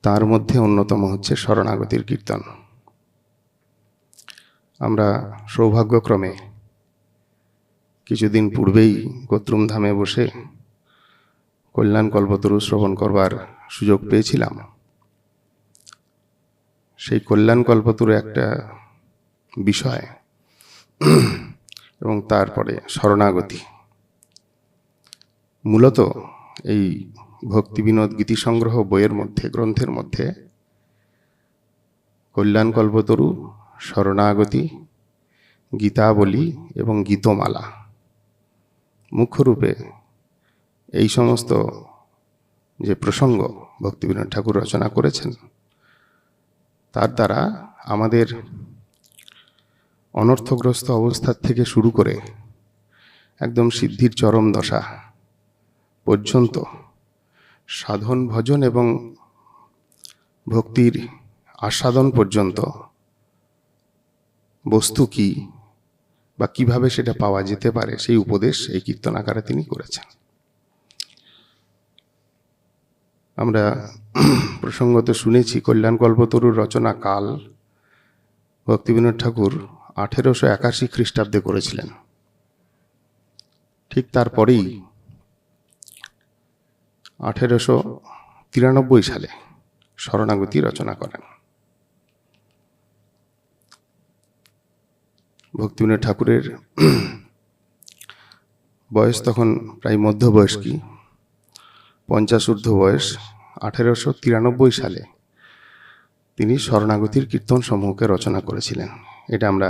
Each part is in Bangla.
তার মধ্যে অন্যতম হচ্ছে শরণাগতির কীর্তন। আমরা সৌভাগ্যক্রমে কিছুদিন পূর্বেই গোত্রুম ধামে বসে কল্যাণ কল্পতরু শ্রবণ করবার সুযোগ পেয়েছিলাম। সেই কল্যাণ কল্পতরু একটা বিষয় এবং তারপরে শরণাগতি। মূলত এই ভক্তি বিনোদ গীতি সংগ্রহ বইয়ের মধ্যে, গ্রন্থের মধ্যে কল্যাণ কল্পতরু, শরণাগতি, গীতাবলী এবং গীতমালা মুখ্যরূপে এই সমস্ত যে প্রসঙ্গ ভক্তিবিনোদ ঠাকুর রচনা করেছেন, তার দ্বারা আমাদের অনর্থগ্রস্ত অবস্থা থেকে শুরু করে একদম সিদ্ধির চরম দশা পর্যন্ত সাধন ভজন এবং ভক্তির আস্বাদন পর্যন্ত বস্তু কি বা কিভাবে সেটা পাওয়া যেতে পারে, সেই উপদেশ এই কীর্তন আকারে তিনি করেছেন। আমরা প্রসঙ্গত শুনেছি কল্যাণ কল্পতরুর রচনা কাল ভক্তিবিনোদ ঠাকুর 1881 খ্রিস্টাব্দে করেছিলেন। ঠিক তারপরেই 1893 সালে শরণাগতি রচনা করেন। ভক্তিবিনোদ ঠাকুরের বয়স তখন প্রায় মধ্যবয়স্কী, 50 ঊর্ধ্ব বয়স। 1893 সালে তিনি শরণাগতির কীর্তন সমূহকে রচনা করেছিলেন। এটা আমরা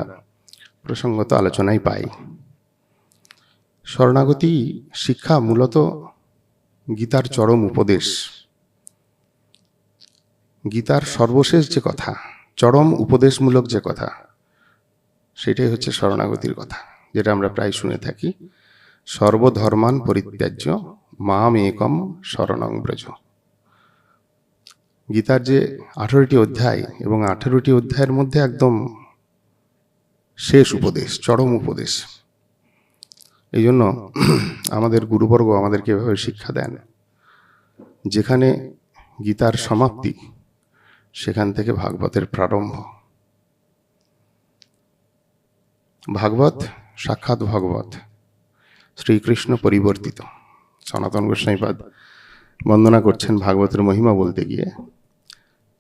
প্রসঙ্গত আলোচনায় পাই। শরণাগতি শিক্ষা মূলত গীতার চরম উপদেশ। গীতার সর্বশেষ যে কথা, চরম উপদেশমূলক যে কথা, সেটাই হচ্ছে শরণাগতির কথা, যেটা আমরা প্রায় শুনে থাকি, সর্বধর্মান পরিত্যাজ্য মাম একম শরণং ব্রজ। গীতার যে 18টি অধ্যায় এবং 18টি অধ্যায়ের মধ্যে একদম শেষ উপদেশ, চরম উপদেশ। এই জন্য আমাদের গুরুবর্গ আমাদেরকে এভাবে শিক্ষা দেন, যেখানে গীতার সমাপ্তি সেখান থেকে ভাগবতের প্রারম্ভ। ভাগবত সাক্ষাৎ ভগবত, শ্রীকৃষ্ণ পরিবর্তিত। সনাতন গোস্বামীপাদ বন্দনা করছেন ভাগবতের মহিমা বলতে গিয়ে,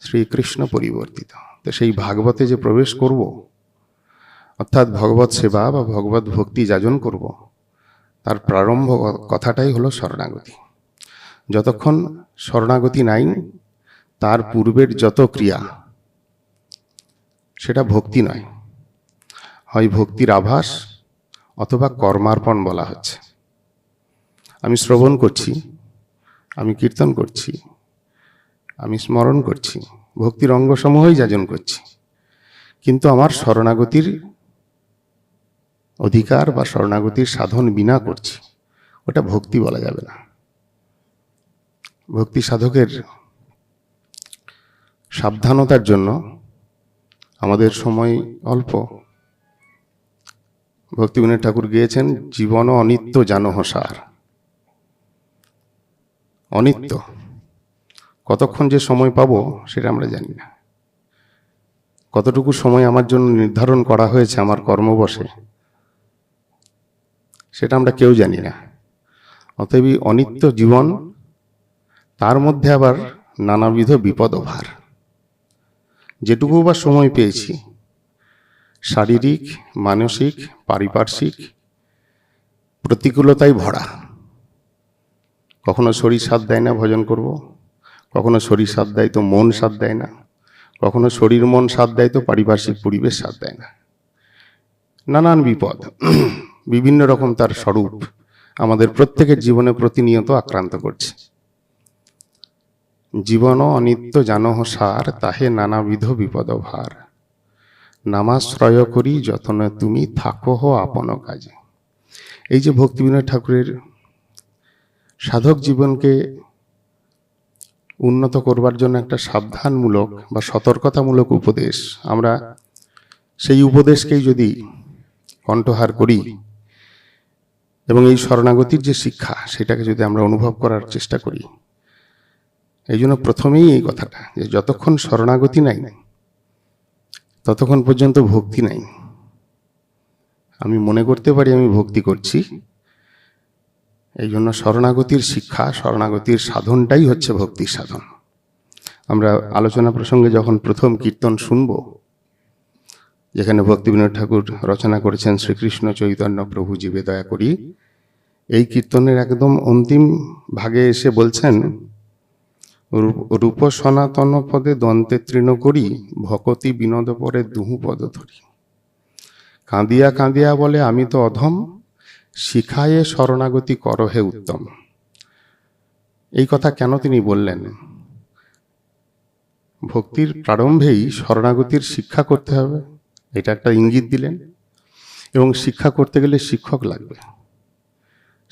শ্রীকৃষ্ণ পরিবর্তিত। তো সেই ভাগবতে যে প্রবেশ করব, অর্থাৎ ভগবত সেবা বা ভগবত ভক্তি যাজন করব, তার প্রারম্ভ কথাটাই হলো শরণাগতি। যতক্ষণ শরণাগতি নাই, তার পূর্বের যত ক্রিয়া সেটা ভক্তি নয়, হয় ভক্তির আভাস অথবা কর্মার্পণ বলা হচ্ছে। আমি শ্রবণ করছি, আমি কীর্তন করছি, আমি স্মরণ করছি, ভক্তির অঙ্গসমূহই যাজন করছি, কিন্তু আমার শরণাগতির অধিকার বা শরণাগতির সাধন বিনা করছি, ওটা ভক্তি বলা যাবে না। ভক্তি সাধকের সাবধানতার জন্য আমাদের সময় অল্প। ভক্তিবিনোদ ঠাকুর গেয়েছেন, জীবন অনিত্য জানহ সার। অনিত্য, কতক্ষণ যে সময় পাবো সেটা আমরা জানি না। কতটুকু সময় আমার জন্য নির্ধারণ করা হয়েছে আমার কর্মবশে, সেটা আমরা কেউ জানি না। অতএব অনিত্য জীবন, তার মধ্যে আবার নানাবিধ বিপদ ভার। যেটুকু বা সময় পেয়েছি, শারীরিক, মানসিক, পারিপার্শ্বিক প্রতিকূলতায় ভরা। কখনো শরীর সাথ দেয় না ভজন করব, কখনো শরীর সাথ দেয় তো মন সাথ দেয় না, কখনো শরীর মন সাথ দেয় তো পারিপার্শ্বিক পরিবেশ সাথ দেয় না। নানান বিপদ, বিভিন্ন রকম তার স্বরূপ আমাদের প্রত্যেকের জীবনে প্রতিনিয়ত আক্রান্ত করছে। জীবন অনিত্য জানহ সার, তাহে নানাবিধ বিপদ ভার। নামাশ্রয় করি যতনে তুমি থাকো আপন কাজে। এই যে ভক্তিবিনোদ ঠাকুরের সাধক জীবনকে উন্নত করবার জন্য একটা সাবধানমূলক বা সতর্কতামূলক উপদেশ, আমরা সেই উপদেশকেই যদি কণ্ঠহার করি এবং এই শরণাগতির যে শিক্ষা সেটাকে যদি আমরা অনুভব করার চেষ্টা করি, এই জন্য প্রথমেই এই কথাটা, যে যতক্ষণ শরণাগতি নাই ততক্ষণ পর্যন্ত ভক্তি নাই। আমি মনে করতে পারি আমি ভক্তি করছি, এই জন্য শরণাগতির শিক্ষা, শরণাগতির সাধনটাই হচ্ছে ভক্তির সাধন। আমরা আলোচনা প্রসঙ্গে যখন প্রথম কীর্তন শুনব, যেখানে ভক্তিবিনোদ ঠাকুর রচনা করেছেন শ্রীকৃষ্ণ চৈতন্য প্রভু জীবে দয়া করি, এই কীর্তনের একদম অন্তিম ভাগে এসে বলছেন, রূপ সনাতন পদে দন্তে তৃণ করি, ভকতি বিনোদ পরে দুহু পদ ধরি। কাঁদিয়া কাঁদিয়া বলে আমি তো অধম, শিখায়ে শরণাগতি করহে উত্তম। এই কথা কেন তিনি বললেন? ভক্তির প্রারম্ভেই শরণাগতির শিক্ষা করতে হবে, এটা একটা ইঙ্গিত দিলেন। এবং শিক্ষা করতে গেলে শিক্ষক লাগবে,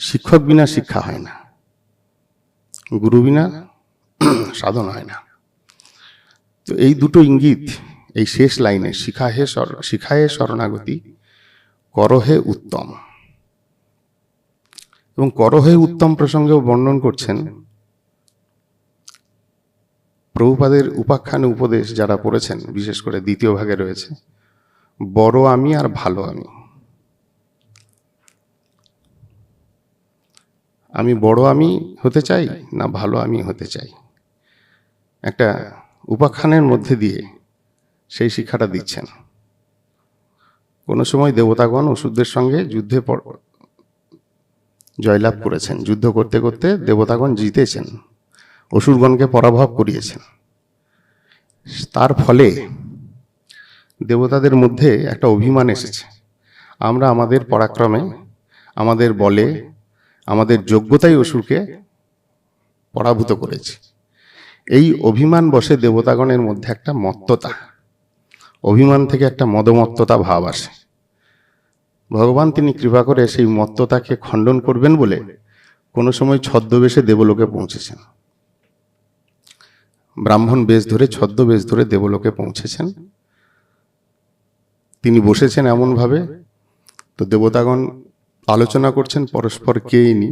শিক্ষক বিনা শিক্ষা হয় না, গুরু বিনা সাধন হয় না। তো এই দুটো ইঙ্গিত এই শেষ লাইনে, শিখায়ে শরণাগতি করহে উত্তম। এবং করহে উত্তম প্রসঙ্গেও বর্ণন করছেন প্রভুপাদের উপাখ্যানে উপদেশ যারা পড়েছেন, বিশেষ করে দ্বিতীয় ভাগে রয়েছে বড় আমি আর ভালো আমি। আমি বড় আমি হতে চাই না ভালো আমি হতে চাই, একটা উপাখ্যানের মধ্যে দিয়ে সেই শিক্ষাটা দিচ্ছেন। কোনো সময় দেবতাগণ অসুরদের সঙ্গে যুদ্ধে জয়লাভ করেছেন, যুদ্ধ করতে করতে দেবতাগণ জিতেছেন, অসুরগণকে পরাভব করিয়েছেন। তার ফলে দেবতাদের মধ্যে একটা অভিমান এসেছে, আমরা আমাদের পরাক্রমে, আমাদের বলে, আমাদের যোগ্যতাই অসুরকে পরাভূত করেছি। এই অভিমান বসে দেবতাগণের মধ্যে একটা মত্ততা, অভিমান থেকে একটা মদমত্ততা ভাব আসে। ভগবান তিনি কৃপা করে সেই মত্ততাকে খণ্ডন করবেন বলে কোনো সময় ছদ্মবেশে দেবলোকে পৌঁছেছেন, ব্রাহ্মণ বেশ ধরে, ছদ্মবেশ ধরে দেবলোকে পৌঁছেছেন। তিনি বসেছেন এমনভাবে, তো দেবতাগণ আলোচনা করছেন পরস্পর কে ইনি।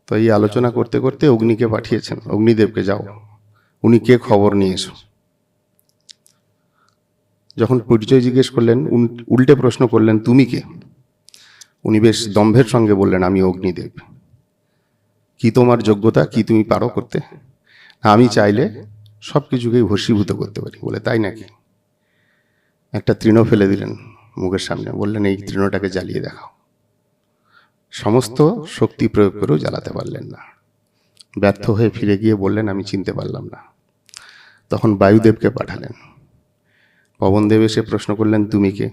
তো এই আলোচনা করতে করতে অগ্নিকে পাঠিয়েছেন, অগ্নিদেবকে যাও, উনি কে খবর নিয়ে এসো। যখন পরিচয় জিজ্ঞেস করলেন, উল্টে প্রশ্ন করলেন তুমি কে? উনি বেশ দম্ভের সঙ্গে বললেন আমি অগ্নিদেব। কি তোমার যোগ্যতা, কি তুমি পারো করতে? আমি চাইলে সব কিছুকেই ভস্মীভূত করতে পারি। বলে তাই নাকি? একটা তৃণ ফেলে দিলেন মুখের সামনে, বললেন এই তৃণটাকে জ্বালিয়ে দেখাও। সমস্ত শক্তি প্রয়োগ করেও জ্বালাতে পারলেন না, ব্যর্থ হয়ে ফিরে গিয়ে বললেন আমি চিনতে পারলাম না। তখন বায়ুদেবকে পাঠালেন। পবনদেব এসে প্রশ্ন করলেন তুমি কে?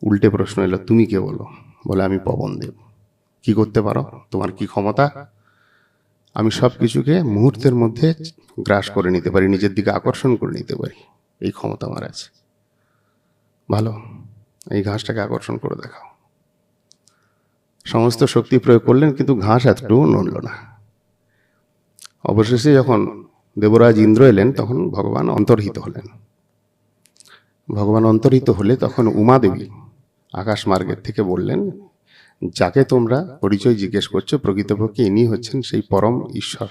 উল্টে প্রশ্ন এলো তুমি কে বলো? বলে আমি পবনদেব। কি করতে পারো, তোমার কি ক্ষমতা? আমি সব কিছুকে মুহূর্তের মধ্যে গ্রাস করে নিতে পারি, নিজের দিকে আকর্ষণ করে নিতে পারি, এই ক্ষমতা আমার আছে। ভালো, এই ঘাসটাকে আকর্ষণ করে দেখাও। সমস্ত শক্তি প্রয়োগ করলেন, কিন্তু ঘাস এতটুকু নড়ল না। অবশেষে যখন দেবরাজ ইন্দ্র এলেন, তখন ভগবান অন্তর্হিত হলেন। ভগবান অন্তর্হিত হলে তখন উমাদেবী আকাশ মার্গের থেকে বললেন, যাকে তোমরা পরিচয় জিজ্ঞেস করছো প্রকৃতপক্ষে ইনি হচ্ছেন সেই পরম ঈশ্বর,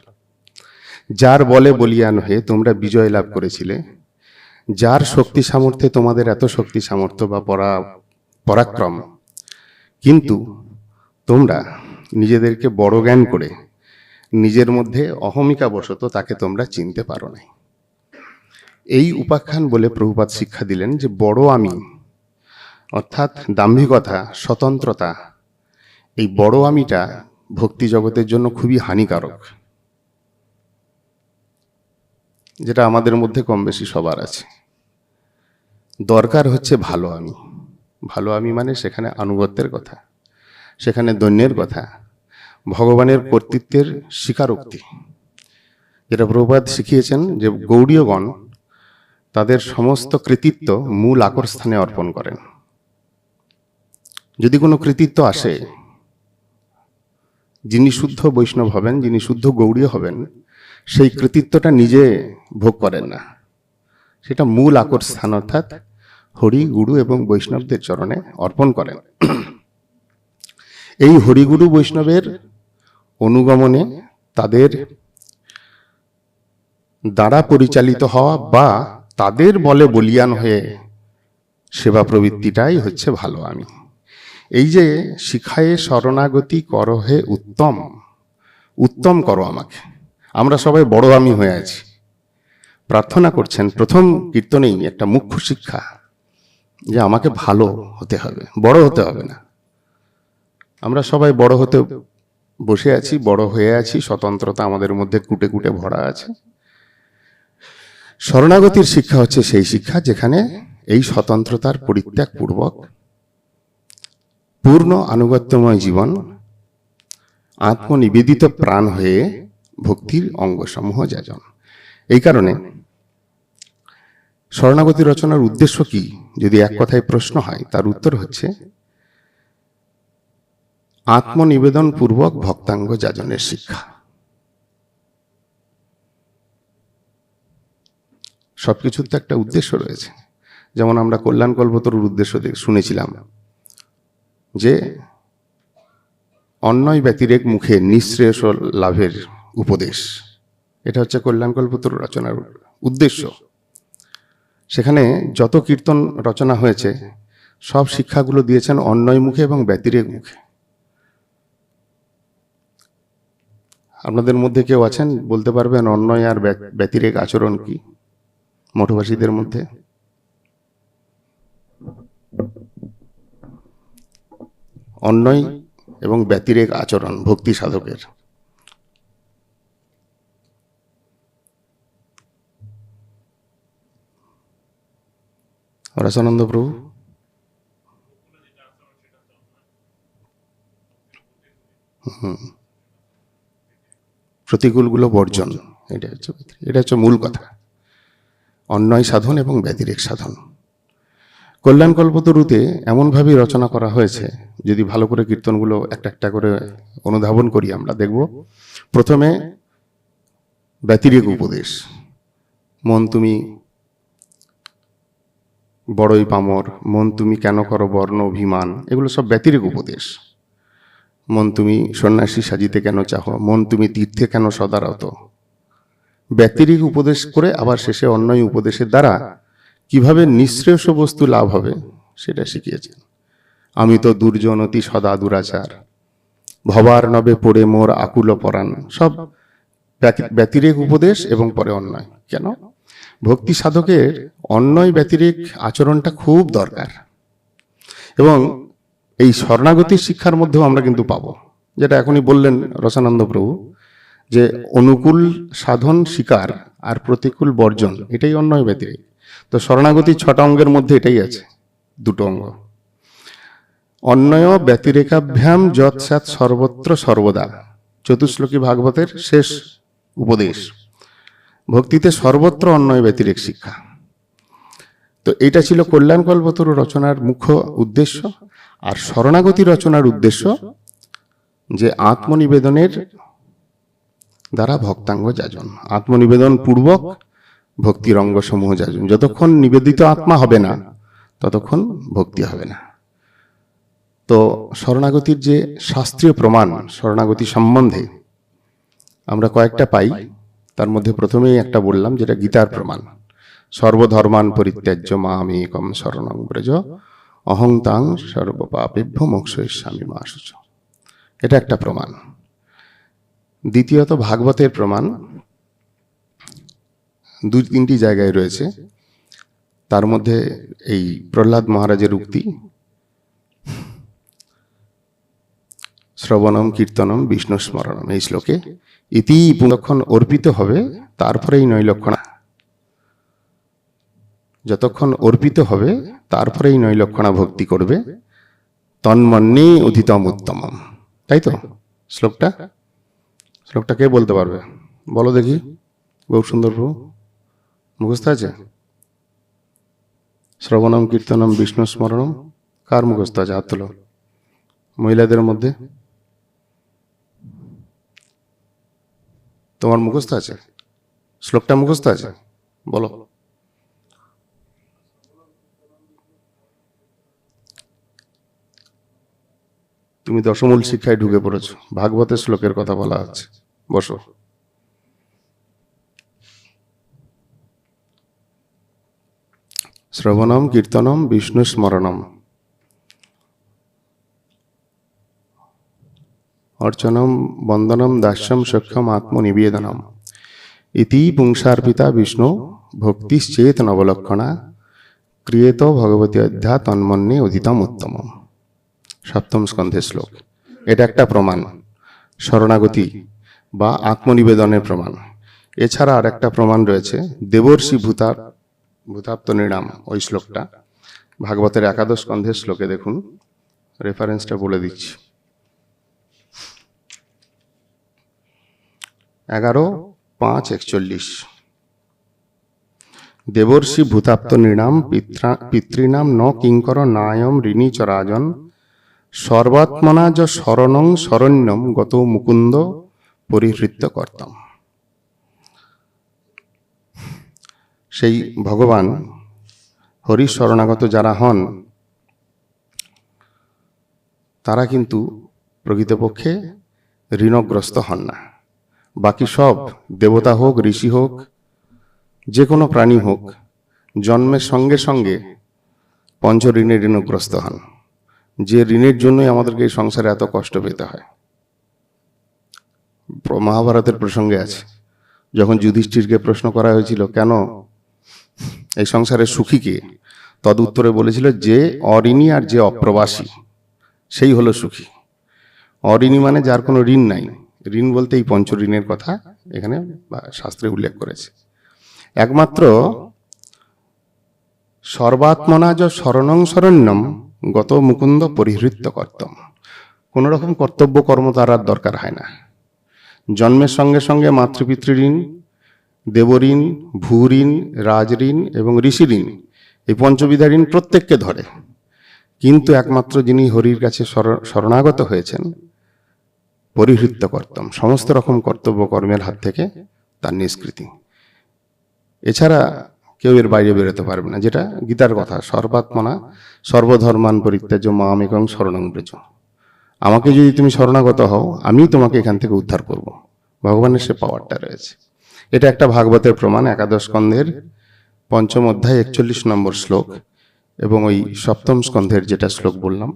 যার বলে বলিয়ান হয়ে তোমরা বিজয় লাভ করেছিলে, যার শক্তি সামর্থ্যে তোমাদের এত শক্তি সামর্থ্য বা পরাক্রম, কিন্তু তোমরা নিজেদেরকে বড় জ্ঞান করে নিজের মধ্যে অহমিকা বশত তাকে তোমরা চিনতে পারো নাই। এই উপাখ্যান বলে প্রভুপাদ শিক্ষা দিলেন যে বড় আমি, অর্থাৎ দাম্ভিকতা, স্বতন্ত্রতা, এই বড় আমিটা ভক্তি জগতের জন্য খুবই হানিকারক, যেটা আমাদের মধ্যে কম বেশি সবার আছে। দরকার হচ্ছে ভালো আমি। ভালো আমি মানে সেখানে আনুগত্যের কথা, সেখানে দৈন্যের কথা, ভগবানের কর্তৃত্বের স্বীকারোক্তি, যেটা প্রভুপাদ শিখিয়েছেন যে গৌড়ীয়গণ তাদের সমস্ত কৃতিত্ব মূল আকরস্থানে অর্পণ করেন। যদি কোনো কৃতিত্ব আসে, যিনি শুদ্ধ বৈষ্ণব হবেন, যিনি শুদ্ধ গৌড়ীয় হবেন, সেই কৃতিত্বটা নিজে ভোগ করেন না, সেটা মূল আকরস্থান অর্থাৎ হরি, গুরু এবং বৈষ্ণবদের চরণে অর্পণ করেন। এই হরিগুরু বৈষ্ণবের অনুগমনে, তাদের দ্বারা পরিচালিত হওয়া বা তাদের বলে বলিয়ান হয়ে সেবা প্রবৃত্তিটাই হচ্ছে ভালো আমি। এই যে শিখায়ে শরণাগতি করো হে উত্তম, উত্তম করো আমাকে। আমরা সবাই বড় আমি হয়ে আছি, প্রার্থনা করছেন প্রথম কীর্তনেই একটা মুখ্য শিক্ষা যে আমাকে ভালো হতে হবে, বড় হতে হবে না। আমরা সবাই বড় হতে বসে আছি, বড় হয়ে আছি, স্বতন্ত্রতা আমাদের মধ্যে কুটে কুটে ভরা আছে। শরণাগতির শিক্ষা হচ্ছে সেই শিক্ষা যেখানে এই স্বতন্ত্রতার পরিত্যাগ পূর্বক পূর্ণ আনুগত্যময় জীবন, আত্মনিবেদিত প্রাণ হয়ে ভক্তির অঙ্গসমূহ যাজন। এই কারণে শরণাগতি রচনার উদ্দেশ্য কি যদি এক কথায় প্রশ্ন হয়, তার উত্তর হচ্ছে আত্মনিবেদন পূর্বক ভক্তাঙ্গ যাজনের শিক্ষা। সবকিছুর তো একটা উদ্দেশ্য রয়েছে। যেমন আমরা কল্যাণ কল্পতরুর উদ্দেশ্য শুনেছিলাম যে অন্যয় ব্যতিরেক মুখে নিঃশ্রেয়স লাভের উপদেশ, এটা হচ্ছে কল্যাণ কল্পতরু রচনার উদ্দেশ্য। সেখানে যত কীর্তন রচনা হয়েছে সব শিক্ষাগুলো দিয়েছেন অন্যয় মুখে এবং ব্যতিরেক মুখে। আপনাদের মধ্যে কেউ আছেন বলতে পারবেন অন্যয় আর ব্যতিরেক আচরণ কি মঠবাসীদের মধ্যে? অন্যয় এবং ব্যতিরেক আচরণ ভক্তি সাধকের, রসানন্দ প্রভু? প্রতিকূলগুলো বর্জন, এটা হচ্ছে মূল কথা। অন্যয় সাধন এবং ব্যতিরেক সাধন কল্যাণ কল্পতরুতে এমনভাবেই রচনা করা হয়েছে। যদি ভালো করে কীর্তনগুলো একটা একটা করে অনুধাবন করি আমরা দেখব, প্রথমে ব্যতিরেক উপদেশ, মন তুমি বড়ই পামর, মন তুমি কেন করো বর্ণ অভিমান, এগুলো সব ব্যতিরেক উপদেশ। মন তুমি সন্ন্যাসী সাজিতে কেন চাহ, মন তুমি তীর্থে কেন সদারত। ব্যতিরেক উপদেশ করে আবার শেষে অন্যয় উপদেশের দ্বারা কিভাবে নিঃশ্রেয়স বস্তু লাভ হবে সেটা শিখিয়েছেন। আমি তো দুর্জন অতি সদা দুরাচার, ভবার নবে পড়ে মোর আকুল পরাণ। সব ব্যতিরেক উপদেশ এবং পরে অন্যয়। কেন? ভক্তি সাধকের অন্যয় ব্যতিরেক আচরণটা খুব দরকার, এবং এই শরণাগতির শিক্ষার মধ্যেও আমরা কিন্তু পাবো, যেটা এখনই বললেন রসানন্দ প্রভু, যে অনুকূল সাধন স্বীকার আর প্রতিকূল বর্জন, এটাই অন্যয় ব্যতিরেক। তো শরণাগতির 6টা অঙ্গের মধ্যে এটাই আছে, 2টো অঙ্গ। অন্যয় ব্যতিরেকাভ্যাম যৎসাৎ সর্বত্র সর্বদা, চতুশ্লোকী ভাগবতের শেষ উপদেশ। ভক্তিতে সর্বত্র অন্যয় ব্যতিরেক শিক্ষা। তো এটা ছিল কল্যাণ কল্পতরু রচনার মুখ্য উদ্দেশ্য। আর শরণাগতি রচনার উদ্দেশ্য যে আত্মনিবেদনের দ্বারা ভক্তাঙ্গ যাজন, আত্মনিবেদন পূর্বক ভক্তির অঙ্গসমূহ যাজন। যতক্ষণ নিবেদিত আত্মা হবে না ততক্ষণ ভক্তি হবে না। তো শরণাগতির যে শাস্ত্রীয় প্রমাণ শরণাগতি সম্বন্ধে আমরা কয়েকটা পাই। তার মধ্যে প্রথমেই একটা বললাম, যেটা গীতার প্রমাণ, সর্বধর্মান পরিত্যাজ্য মাম একম শরণং ব্রজ অহং তাং সর্বপাপেভ্যো মোক্ষয়িষ্যামি মা শুচঃ। এটা একটা প্রমাণ। দ্বিতীয়ত ভাগবতের প্রমাণ 2-3টি জায়গায় রয়েছে। তার মধ্যে এই প্রহ্লাদ মহারাজের উক্তি, শ্রবণম কীর্তনম বিষ্ণু স্মরণম, এই শ্লোকে ইতি পুনক্ষণ অর্পিত হবে, তারপরেই নৈলক্ষণা, যতক্ষণ অর্পিত হবে তারপরেই নৈলক্ষণা ভক্তি করবে, তন্মন্যে অধিতম উত্তমম। তাই তো শ্লোকটা কে বলতে পারবে? বলো দেখি, গৌরসুন্দর প্রভু মুখস্থ আছে? শ্রবণম কীর্তনম বিষ্ণু স্মরণম, কার মুখস্থ আছে? হাত তোলো। মহিলাদের মধ্যে তোমার মুখস্থ আছে? শ্লোকটা মুখস্থ আছে? বলো। তুমি দশমূল শিক্ষায় ঢুকে পড়েছো, ভাগবতের শ্লোকের কথা বলা হচ্ছে। বসো। শ্রবণম কীর্তনম বিষ্ণু স্মরণম অর্চনম বন্দনম দাস্যম সখ্যম আত্মনিবেদনম ইতি পুংসার্পিতা বিষ্ণু ভক্তিশ্চেত নবলক্ষণা ক্রিয়েত ভগবতী অধ্যা তন্মন্যে অধিতম উত্তমম। সপ্তম স্কন্ধের শ্লোক। এটা একটা প্রমাণ, শরণাগতি বা আত্মনিবেদনের প্রমাণ। এছাড়া আর একটা প্রমাণ রয়েছে, দেবর্ষি ভূতাপ্ত নিরাম, ওই শ্লোকটা ভাগবতের একাদশ স্কন্ধের শ্লোকে দেখুন, রেফারেন্সটা বলে দিচ্ছি। 11:5:41 দেবর্ষি ভূতাপ্ত নৃণাম পিতৃণাম ন কিঙ্কর নায়ম ঋণী চ রাজন সর্বাত্মনা য শরণং শরণ্যম গত মুকুন্দ পরিহৃত্য কর্তম। সেই ভগবান হরির শরণাগত যারা হন তারা কিন্তু প্রকৃতপক্ষে ঋণগ্রস্ত হন না। বাকি সব দেবতা হোক, ঋষি হোক, যে কোনো প্রাণী হোক, জন্মের সঙ্গে সঙ্গে পঞ্চ ঋণে ঋণগ্রস্ত হন। যে ঋণের জন্যই আমাদেরকে এই সংসারে এত কষ্ট পেতে হয়। মহাভারতের প্রসঙ্গে আছে, যখন যুধিষ্ঠিরকে প্রশ্ন করা হয়েছিল কেন এই সংসারে সুখী কে, তদ উত্তরে বলেছিল যে অঋণী আর যে অপ্রবাসী সেই হলো সুখী। অঋণী মানে যার কোনো ঋণ নাই। ঋণ বলতে এই পঞ্চ ঋণের কথা এখানে শাস্ত্রে উল্লেখ করেছে। একমাত্র সর্বাত্মনা য শরণং শরণ্যম গত মুকুন্দ পরিহৃত্য কর্তম। কোন রকম কর্তব্য কর্ম তার আর দরকার হয় না। জন্মের সঙ্গে সঙ্গে মাতৃপিতৃ ঋণ, দেবঋণ, ভূঋণ, রাজঋণ এবং ঋষি ঋণ, এই পঞ্চবিধা ঋণ প্রত্যেককে ধরে। কিন্তু একমাত্র যিনি হরির কাছে শরণাগত হয়েছেন, পরিহৃত্য কর্তম, সমস্ত রকম কর্তব্য কর্মের হাত থেকে তার নিষ্কৃতি। এছাড়া কেউ এর বাইরে বেরোতে পারবে না, যেটা গীতার কথা, সর্বাত্মনা সর্বধর্মান পরিত্যাজ্য মামেকং শরণং ব্রজ। আমাকে যদি তুমি শরণাগত হও, আমি তোমাকে এখান থেকে উদ্ধার করব। ভগবানের সে পাওয়ারটা রয়েছে। এটা একটা ভাগবতের প্রমাণ। একাদশ স্কন্ধের 5ম অধ্যায় 41 নম্বর শ্লোক এবং ওই 7ম স্কন্ধের যেটা শ্লোক বললাম,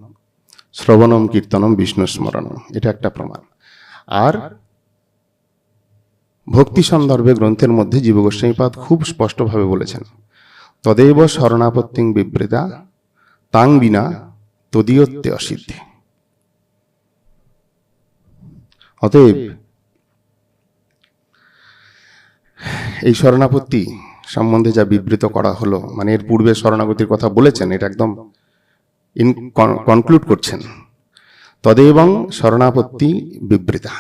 শ্রবণম কীর্তনম বিষ্ণু স্মরণম, এটা একটা প্রমাণ। আর ভক্তি সন্দর্ভে গ্রন্থের মধ্যে জীব গোস্বামীপাদ খুব স্পষ্টভাবে বলেছেন, তদেব শরণাপত্তিং বিবৃতা তাং বিনা তদীয়ত্বে অসিদ্ধি। অতএব এই শরণাপত্তি সম্বন্ধে যা বিবৃত করা হলো, মানে এর পূর্বে শরণাগতির কথা বলেছেন, এটা একদম কনক্লুড করছেন, তদেবং শরণাপত্তি বিবৃতা।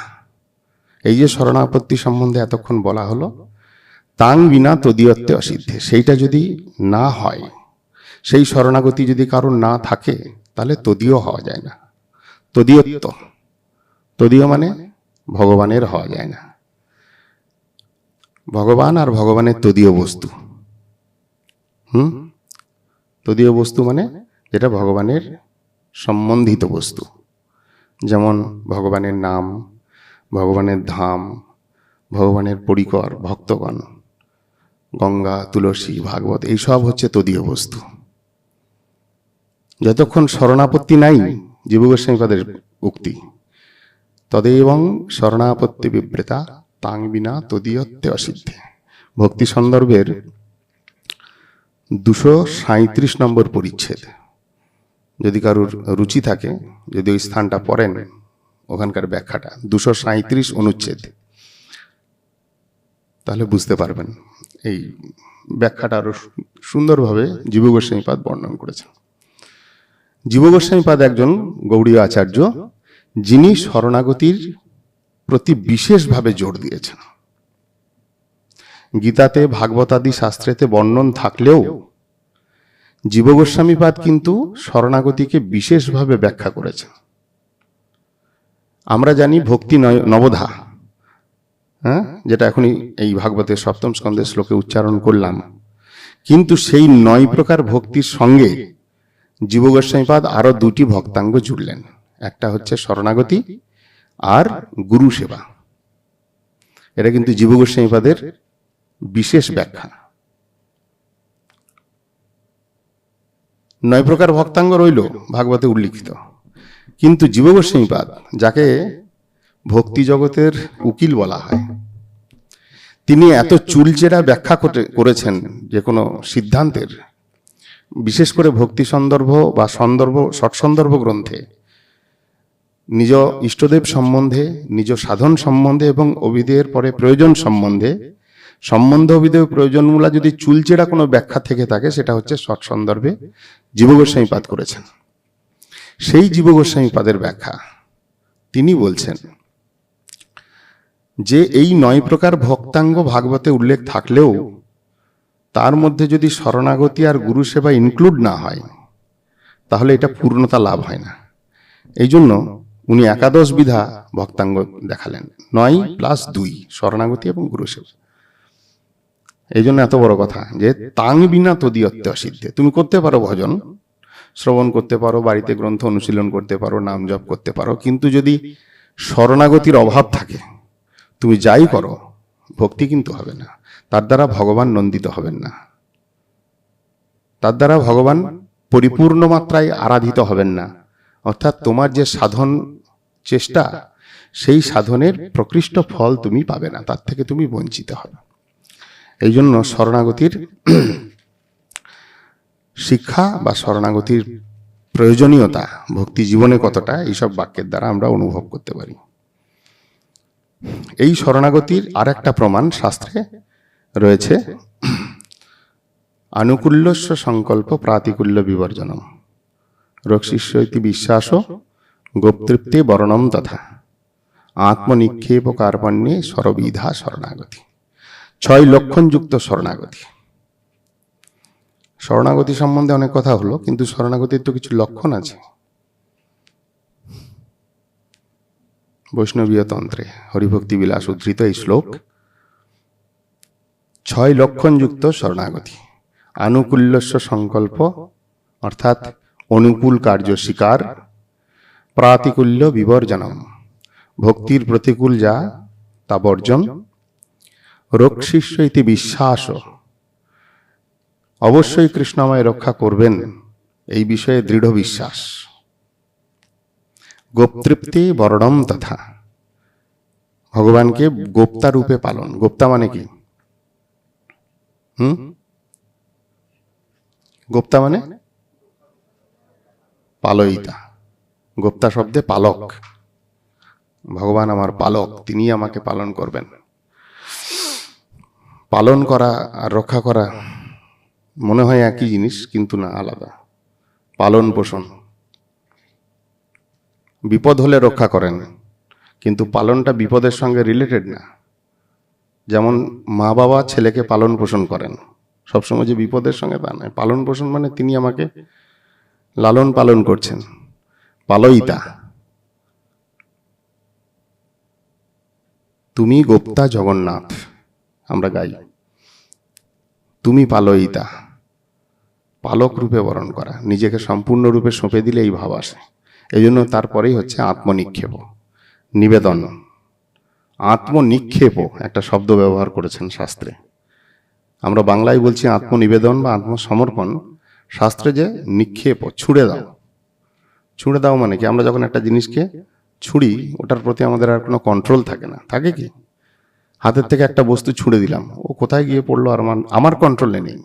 এই যে শরণাপত্তি সম্বন্ধে এতক্ষণ বলা হলো, তাং বিনা তদীয়ত্বে অসিদ্ধে, সেইটা যদি না হয়, সেই শরণাগতি যদি কারোর না থাকে, তাহলে তদীয় হওয়া যায় না। তদীয়ত্ব, তদীয় মানে ভগবানের হওয়া যায় না। ভগবান আর ভগবানের তদীয় বস্তু। তদীয় বস্তু মানে যেটা ভগবানের সম্বন্ধিত বস্তু, যেমন ভগবানের নাম, ভগবানের ধাম, ভগবানের পরিকর, ভক্তগণ, গঙ্গা, তুলসী, ভাগবত, এইসব হচ্ছে তদীয় বস্তু। যতক্ষণ শরণাপত্তি নাই, জীব গোস্বামীপাদের উক্তি, তদেবং শরণাপত্তি বিবৃতা তাং বিনা তদীয়ত্বে অসিদ্ধে। ভক্তি সন্দর্ভের 237 নম্বর পরিচ্ছেদ, যদি কারোর রুচি থাকে, যদি ওই স্থানটা পড়েন, ওখানকার ব্যাখ্যাটা 237 অনুচ্ছেদ, তাহলে বুঝতে পারবেন। এই ব্যাখ্যাটা আরো সুন্দরভাবে জীব গোস্বামীপাদ বর্ণন করেছেন। জীব গোস্বামীপাদ একজন গৌড়ীয় আচার্য, যিনি শরণাগতির প্রতি বিশেষভাবে জোর দিয়েছেন। গীতাতে, ভাগবতাদি শাস্ত্রেতে বর্ণন থাকলেও জীব গোস্বামীপাদ কিন্তু শরণাগতিকে বিশেষভাবে ব্যাখ্যা করেছেন। আমরা জানি ভক্তি নবধা, যেটা এখনই এই ভাগবতের 7ম স্কন্ধের শ্লোকে উচ্চারণ করলাম, কিন্তু সেই 9 প্রকার ভক্তির সঙ্গে জীব গোস্বামীপাদ আরো 2টি ভক্তাঙ্গ জুড়লেন। একটা হচ্ছে শরণাগতি আর গুরু সেবা। এটা কিন্তু জীব গোস্বামীপাদের বিশেষ ব্যাখ্যা। 9 প্রকার ভক্তাঙ্গ রইল ভাগবতে উল্লিখিত, কিন্তু জীবগোস্বামীপাদ, যাকে ভক্তি জগতের উকিল বলা হয়, তিনি এত চুলচেরা ব্যাখ্যা করেছেন যে কোনো সিদ্ধান্তের, বিশেষ করে ভক্তি সন্দর্ভ বা সৎসন্দর্ভ গ্রন্থে নিজ ইষ্টদেব সম্বন্ধে, নিজ সাধন সম্বন্ধে এবং অভিধেয়ের পরে প্রয়োজন সম্বন্ধে, অভিধেয় প্রয়োজনমূলা যদি চুলচেরা কোনো ব্যাখ্যা থেকে থাকে, সেটা হচ্ছে সৎসন্দর্ভে জীবগোস্বামীপাদ করেছেন। সেই জীবগোস্বামীপাদের ব্যাখ্যা তিনি বলছেন যে এই 9 প্রকার ভক্তাঙ্গ ভাগবতে উল্লেখ থাকলেও তার মধ্যে যদি শরণাগতি আর গুরু সেবা ইনক্লুড না হয়, তাহলে এটা পূর্ণতা লাভ হয় না। এই জন্য উনি 11 বিধা ভক্তাঙ্গ দেখালেন, 9 + 2, শরণাগতি এবং গুরু সেবা। এই জন্য এত বড় কথা যে তাং বিনা তদীয়ত্ব অসিদ্ধে। তুমি করতে পারো ভজন, শ্রবণ করতে পারো, বাড়িতে গ্রন্থ অনুশীলন করতে পারো, নাম জপ করতে পারো, কিন্তু যদি শরণাগতির অভাব থাকে, তুমি যাই করো, ভক্তি কিন্তু হবে না। তার দ্বারা ভগবান নন্দিত হবেন না, তার দ্বারা ভগবান পরিপূর্ণ মাত্রায় আরাধিত হবেন না। অর্থাৎ তোমার যে সাধন চেষ্টা, সেই সাধনের প্রকৃষ্ট ফল তুমি পাবে না, তার থেকে তুমি বঞ্চিত হবে। এই জন্য শরণাগতির শিক্ষা বা শরণাগতির প্রয়োজনীয়তা ভক্তি জীবনে কতটা, এইসব বাক্যের দ্বারা আমরা অনুভব করতে পারি। এই শরণাগতির আর একটা প্রমাণ শাস্ত্রে রয়েছে, আনুকূল্যস্য সংকল্প প্রাতিকূল্য বিবর্জনম, রক্ষিষ্য ইতি বিশ্বাস গোপতৃপ্তে বরণম তথা আত্মনিক্ষেপ কার্পণ্যে সরবিধা শরণাগতি। 6 লক্ষণযুক্ত শরণাগতি। শরণাগতি সম্বন্ধে অনেক কথা হলো, কিন্তু শরণাগতির তো কিছু লক্ষণ আছে। বৈষ্ণবীয় তন্ত্রে হরিভক্তি বিলাস উদ্ধৃত এই শ্লোক, 6 লক্ষণযুক্ত শরণাগতি। আনুকূল্যস্য সংকল্প, অর্থাৎ অনুকূল কার্য স্বীকার, প্রাতিকূল্য বিবর্জনম, ভক্তির প্রতিকূল যা তা বর্জন, রক্ষিষ্য ইতি বিশ্বাস, অবশ্যই কৃষ্ণ আমায় রক্ষা করবেন এই বিষয়ে দৃঢ় বিশ্বাস, গোপতৃপ্তি বরণম তথা, ভগবানকে গোপ্তা রূপে পালন। গোপ্তা মানে কি? গোপ্তা মানে পালয়িতা। গোপ্তা শব্দে পালক। ভগবান আমার পালক, তিনি আমাকে পালন করবেন। পালন করা আর রক্ষা করা মনে হয় একই জিনিস, কিন্তু না, আলাদা। পালন পোষণ, বিপদ হলে রক্ষা করেন, কিন্তু পালনটা বিপদের সঙ্গে রিলেটেড না। যেমন মা বাবা ছেলেকে পালন পোষণ করেন, সবসময় যে বিপদের সঙ্গে তা নয়। পালন পোষণ মানে তিনি আমাকে লালন পালন করছেন, পালয়িতা। তুমি গোপ্তা জগন্নাথ, আমরা গাই, তুমি পালয়িতা। পালক রূপে বরণ করা, নিজেকে সম্পূর্ণরূপে সঁপে দিলে এই ভাব আসে। এই জন্য তারপরেই হচ্ছে আত্মনিক্ষেপ, নিবেদন। আত্মনিক্ষেপ একটা শব্দ ব্যবহার করেছেন শাস্ত্রে। আমরা বাংলায় বলছি আত্মনিবেদন বা আত্মসমর্পণ, শাস্ত্রে যে নিক্ষেপ, ছুঁড়ে দাও। ছুঁড়ে দাও মানে কি? আমরা যখন একটা জিনিসকে ছুঁড়ি, ওটার প্রতি আমাদের আর কোনো কন্ট্রোল থাকে না। থাকে কি? হাতের থেকে একটা বস্তু ছুঁড়ে দিলাম, ও কোথায় গিয়ে পড়লো আর আমার কন্ট্রোলে নেই।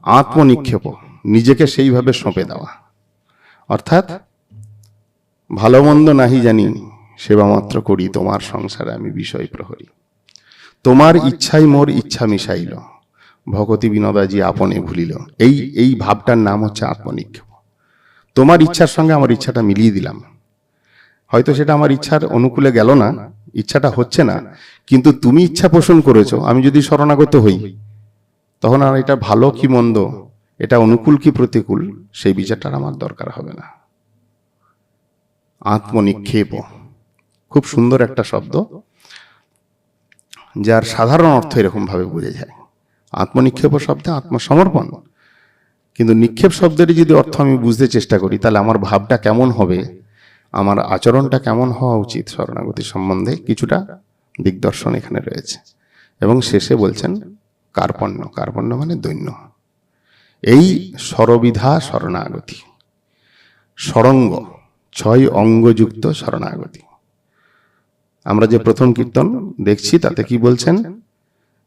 আত্মনিক্ষেপ, নিজেকে সেইভাবে সঁপে দেওয়া। অর্থাৎ ভালো মন্দ নাহি জানি, সেবা মাত্র করি তোমার সংসারে আমি বিষয় প্রহরী। তোমার ইচ্ছাই মোর ইচ্ছা মিশাইল, ভগতি বিনোদাজি আপনে ভুলিল। এই ভাবটার নাম হচ্ছে আত্মনিক্ষেপ। তোমার ইচ্ছার সঙ্গে আমার ইচ্ছাটা মিলিয়ে দিলাম। হয়তো সেটা আমার ইচ্ছার অনুকূলে গেল না, ইচ্ছাটা হচ্ছে না, কিন্তু তুমি ইচ্ছা পোষণ করেছো। আমি যদি শরণাগত হই, তখন আর এটা ভালো কি মন্দ, এটা অনুকূল কি প্রতিকূল, সেই বিচারটার আমার দরকার হবে না। আত্মনিক্ষেপ খুব সুন্দর একটা শব্দ, যার সাধারণ অর্থ এরকম ভাবে বোঝা যায়। আত্মনিক্ষেপ শব্দে আত্মসমর্পণ, কিন্তু নিক্ষেপ শব্দের যদি অর্থ আমি বুঝতে চেষ্টা করি, তাহলে আমার ভাবটা কেমন হবে, আমার আচরণটা কেমন হওয়া উচিত শরণাগতি সম্বন্ধে কিছুটা দিগদর্শন এখানে রয়েছে। এবং শেষে বলছেন কার্পণ্য। কার্পণ্য মানে দৈন্য। এই স্বরবিধা শরণাগতি, ষড়ঙ্গ 6 অঙ্গযুক্ত শরণাগতি। আমরা যে প্রথম কীর্তন দেখছি তাতে কি বলছেন?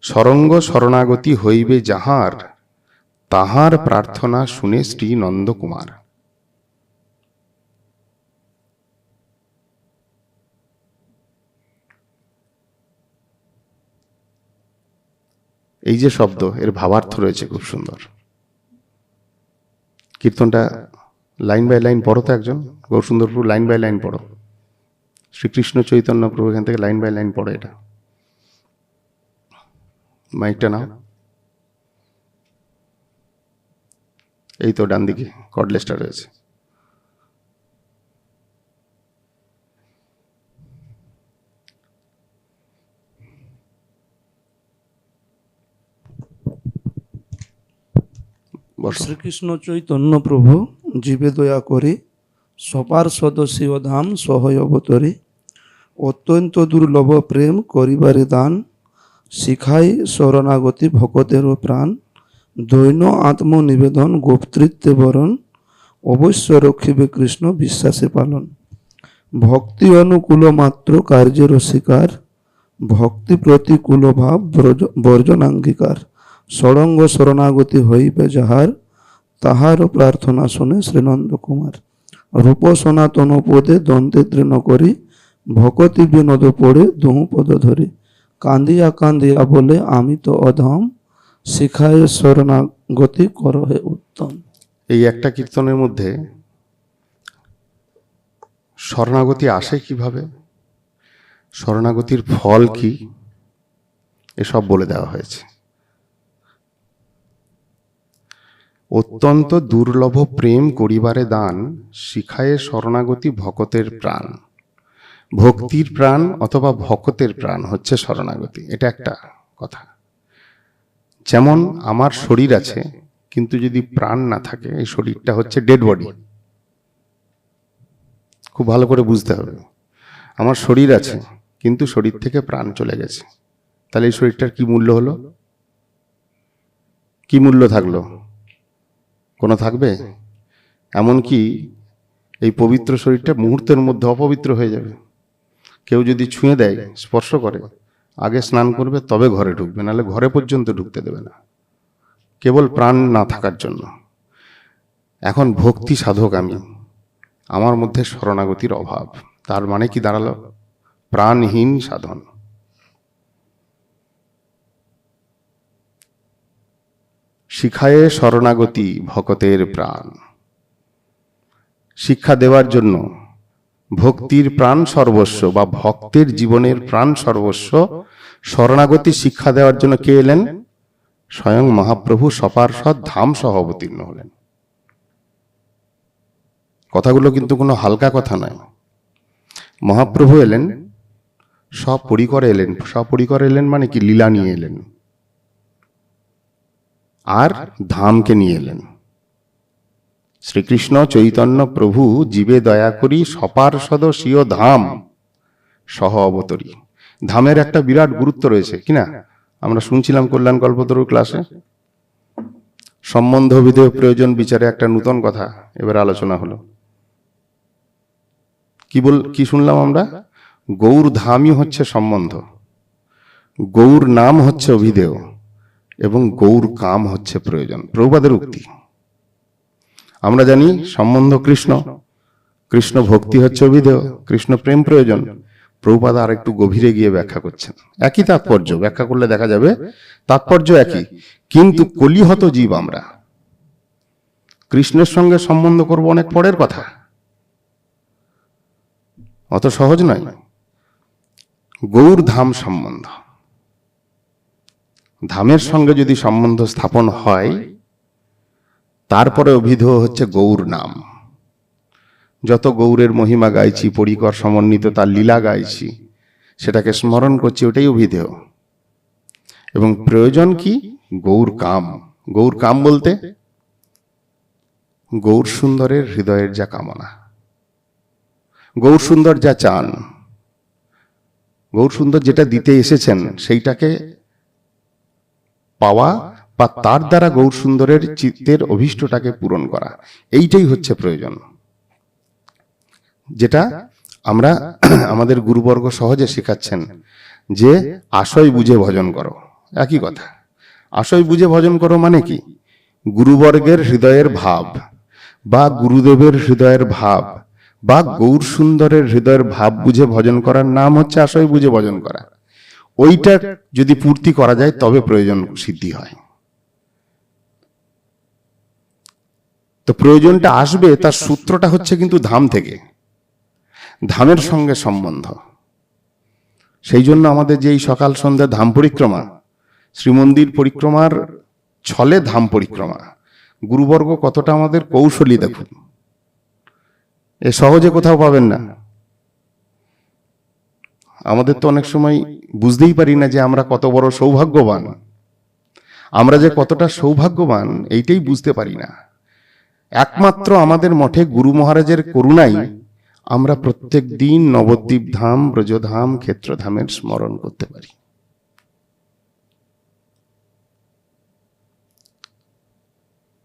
ষড়ঙ্গ শরণাগতি হইবে যাহার, তাহার প্রার্থনা শুনে শ্রী নন্দকুমার। এই যে শব্দ, এর ভাবার্থ রয়েছে খুব সুন্দর। কীর্তনটা লাইন বাই লাইন পড়ো তো একজন, গৌরসুন্দর প্রভু লাইন বাই লাইন পড়ো, শ্রীকৃষ্ণ চৈতন্য প্রভু এখান থেকে লাইন বাই লাইন পড়ো। এটা মাইকটা নাও, এই তো ডান দিকে কর্ডলেসটা রয়েছে। শ্রীকৃষ্ণ চৈতন্য প্রভু জীবে দয়া করে সপার্ষদ স্বীয় ধাম সহয় অবতরে, অত্যন্ত দুর্লভ প্রেম করিবারে দান, শিখাই শরণাগতি ভকতেরও প্রাণ, দৈন আত্মনিবেদন গোপ্তৃত্বে বরণ, অবশ্য রক্ষিবে কৃষ্ণ বিশ্বাসে পালন। ভক্তি অনুকূল মাত্র কার্যের শিকার, ভক্তি প্রতিকূল ভাব বর্জনাঙ্গীকার, ষড়ঙ্গ শরণাগতি হইবে যাহার, তাহার প্রার্থনা শুনে শ্রীনন্দ কুমার। রূপ সনাতন পদে দ্বন্দ্বে তৃণ করি, ভকতি বিনোদ পড়ে দুহু পদ ধরি, কান্দিয়া কান্দিয়া বলে আমি তো অধম, শিখায় শরণাগতি কর হে উত্তম। এই একটা কীর্তনের মধ্যে শরণাগতি আসে কিভাবে, শরণাগতির ফল কি, এসব বলে দেওয়া হয়েছে। অত্যন্ত দুর্লভ প্রেম করিবারে দান, শিখায়ে শরণাগতি ভকতের প্রাণ। ভক্তির প্রাণ অথবা ভকতের প্রাণ হচ্ছে শরণাগতি, এটা একটা কথা। যেমন আমার শরীর আছে, কিন্তু যদি প্রাণ না থাকে, এই শরীরটা হচ্ছে ডেড বডি। খুব ভালো করে বুঝতে হবে। আমার শরীর আছে, কিন্তু শরীর থেকে প্রাণ চলে গেছে, তাহলে এই শরীরটার কি মূল্য হলো? কি মূল্য থাকলো? কোনো থাকবে? এমনকি এই পবিত্র শরীরটা মুহূর্তের মধ্যে অপবিত্র হয়ে যাবে। কেউ যদি ছুঁয়ে দেয়, স্পর্শ করে, আগে স্নান করবে তবে ঘরে ঢুকবে, নাহলে ঘরে পর্যন্ত ঢুকতে দেবে না, কেবল প্রাণ না থাকার জন্য। এখন ভক্তি সাধক আমি, আমার মধ্যে শরণাগতির অভাব, তার মানে কি দাঁড়ালো? প্রাণহীন সাধন। শিখায়ে শরণাগতি ভকতের প্রাণ। শিক্ষা দেওয়ার জন্য ভক্তির প্রাণ সর্বস্ব বা ভক্তের জীবনের প্রাণ সর্বস্ব, শরণাগতি শিক্ষা দেওয়ার জন্য কে এলেন? স্বয়ং মহাপ্রভু সপার্ষদ ধাম সহ অবতীর্ণ হলেন। কথাগুলো কিন্তু কোনো হালকা কথা নয়। মহাপ্রভু এলেন, সপরিকরে এলেন। সপরিকরে এলেন মানে কি? লীলা নিয়ে এলেন আর ধামকে নিয়ে এলেন। শ্রীকৃষ্ণ চৈতন্য প্রভু জীবে দয়া করি সপার্ষদ স্বীয় ধাম সহ অবতরী। ধামের একটা বিরাট গুরুত্ব রয়েছে কিনা, আমরা শুনছিলাম কল্যাণ কল্পতরুর ক্লাসে। সম্বন্ধ বিধেয় প্রয়োজন বিচারে একটা নূতন কথা এবার আলোচনা হলো। কি শুনলাম আমরা? গৌর ধামই হচ্ছে সম্বন্ধ, গৌর নাম হচ্ছে অভিধেয় এবং গৌর কাম হচ্ছে প্রয়োজন। প্রভুপাদের উক্তি। আমরা জানি সম্বন্ধ কৃষ্ণ, কৃষ্ণ ভক্তি হচ্ছে অভিধেয়, কৃষ্ণ প্রেম প্রয়োজন। প্রভুপাদ আর একটু গভীরে গিয়ে ব্যাখ্যা করছেন। একই তাৎপর্য, ব্যাখ্যা করলে দেখা যাবে তাৎপর্য একই, কিন্তু কলিহত জীব আমরা। কৃষ্ণের সঙ্গে সম্বন্ধ করব অনেক পরের কথা, অত সহজ নয়। গৌর ধাম সম্বন্ধ, ধামের সঙ্গে যদি সম্বন্ধ স্থাপন হয়, তারপরে অভিধেয় হচ্ছে গৌর নাম। যত গৌরের মহিমা গাইছি, পরিকর সমন্বিত তার লীলা গাইছি, সেটাকে স্মরণ করছি, ওটাই অভিধেয়। এবং প্রয়োজন কি? গৌর কাম। গৌর কাম বলতে গৌর সুন্দরের হৃদয়ের যা কামনা, গৌর সুন্দর যা চান, গৌর সুন্দর যেটা দিতে এসেছেন সেইটাকে পাওয়া বা তার দ্বারা গৌর সুন্দরের চিত্তের অভীষ্টটাকে পূরণ করা, এইটাই হচ্ছে প্রয়োজন, যেটা আমরা আমাদের গুরুবর্গ সহজে শেখাচ্ছেন যে আশয় বুঝে ভজন করো। একই কথা, আশয় বুঝে ভজন করো মানে কি? গুরুবর্গের হৃদয়ের ভাব বা গুরুদেবের হৃদয়ের ভাব বা গৌর সুন্দরের হৃদয়ের ভাব বুঝে ভজন করার নাম হচ্ছে আশয় বুঝে ভজন করা। ওইটা যদি পূর্তি করা যায় তবে প্রয়োজন সিদ্ধি হয়। তো প্রয়োজনটা আসবে, তার সূত্রটা হচ্ছে কিন্তু ধাম থেকে, ধামের সঙ্গে সম্বন্ধ। সেই জন্য আমাদের যে এই সকাল সন্ধ্যা ধাম পরিক্রমা, শ্রীমন্দির পরিক্রমার ছলে ধাম পরিক্রমা, গুরুবর্গ কতটা আমাদের কৌশলী দেখুন, এ সহজে কোথাও পাবেন না। আমাদের তো অনেক সময় বুঝতেই পারি না যে আমরা কত বড় সৌভাগ্যবান, আমরা যে কতটা সৌভাগ্যবান এইটাই বুঝতে পারি না। একমাত্র আমাদের মঠে গুরু মহারাজের করুণাই আমরা প্রত্যেক দিন নবদ্বীপ ধাম, ব্রজধাম, ক্ষেত্রধামের স্মরণ করতে পারি।